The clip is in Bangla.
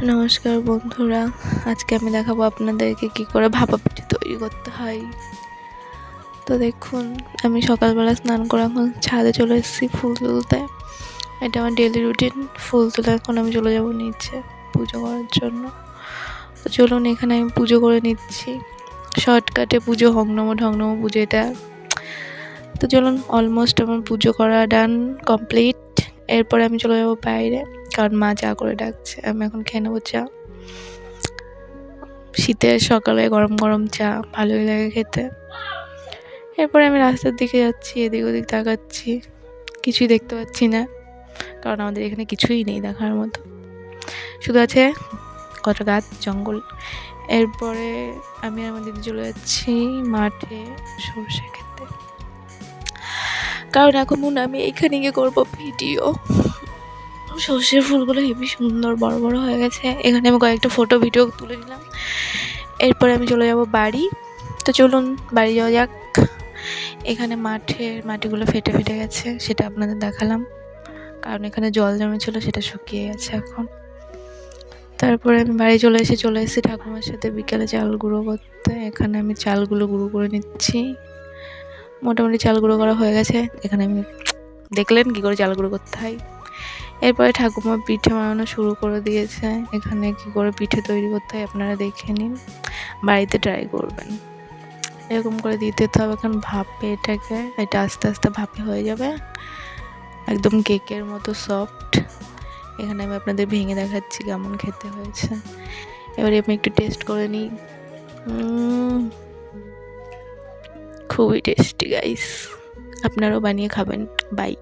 নমস্কার বন্ধুরা, আজকে আমি দেখাবো আপনাদেরকে কি করে ভাপা পিঠে তৈরি করতে হয়। তো দেখুন, আমি সকালবেলা স্নান করে এখন ছাদে চলে এসেছি ফুল তুলতে। এটা আমার ডেলি রুটিন। ফুল তুলে এখন আমি চলে যাবো নিচে পুজো করার জন্য। তো চলুন, এখানে আমি পুজো করে নিচ্ছি। শর্টকাটে পুজো, হংনম ঢংনম পুজো এটা। তো চলুন, অলমোস্ট আমার পুজো করা ডান, কমপ্লিট। এরপরে আমি চলে যাবো বাইরে, কারণ মা চা করে ডাকছে। আমি এখন খেয়ে নেবো চা। শীতের সকালে গরম গরম চা ভালোই লাগে খেতে। এরপরে আমি রাস্তার দিকে যাচ্ছি, এদিক ওদিক তাকাচ্ছি, কিছুই দেখতে পাচ্ছি না, কারণ আমাদের এখানে কিছুই নেই দেখার মতো, শুধু আছে কত গাছ জঙ্গল। এরপরে আমি আমার দিদি চলে যাচ্ছি মাঠে সরষে খেতে, কারণ এখন আমি এখানে গিয়ে করবো ভিডিও। সর্ষের ফুলগুলো হেবি সুন্দর বড় বড় হয়ে গেছে। এখানে আমি কয়েকটা ফটো ভিডিও তুলে নিলাম। এরপরে আমি চলে যাব বাড়ি। তো চলুন বাড়ি যাওয়া যাক। এখানে মাটিগুলো ফেটে ফেটে গেছে, সেটা আপনাদের দেখালাম, কারণ এখানে জল জমেছিল, সেটা শুকিয়ে গেছে এখন। তারপরে আমি বাড়ি চলে এসেছি ঠাকুমার সাথে বিকেলে চাল গুঁড়ো করতে। এখানে আমি চালগুলো গুঁড়ো করে নিচ্ছি। মোটামুটি চাল গুঁড়ো করা হয়ে গেছে। এখানে আমি দেখলেন কী করে চাল গুঁড়ো করতে হয়। এরপরে ঠাকুমা পিঠে বানানো শুরু করে দিয়েছে। এখানে কী করে পিঠে তৈরি করতে হয় আপনারা দেখে নিন, বাড়িতে ট্রাই করবেন। এরকম করে দিতে হবে এখন ভাপে এটাকে। এটা আস্তে আস্তে ভাপে হয়ে যাবে, একদম কেকের মতো সফট। এখানে আমি আপনাদের ভেঙে দেখাচ্ছি কেমন খেতে হয়েছে। এবারে আমি একটু টেস্ট করে নিই। খুবই টেস্টি গাইস, আপনারাও বানিয়ে খাবেন। বাই।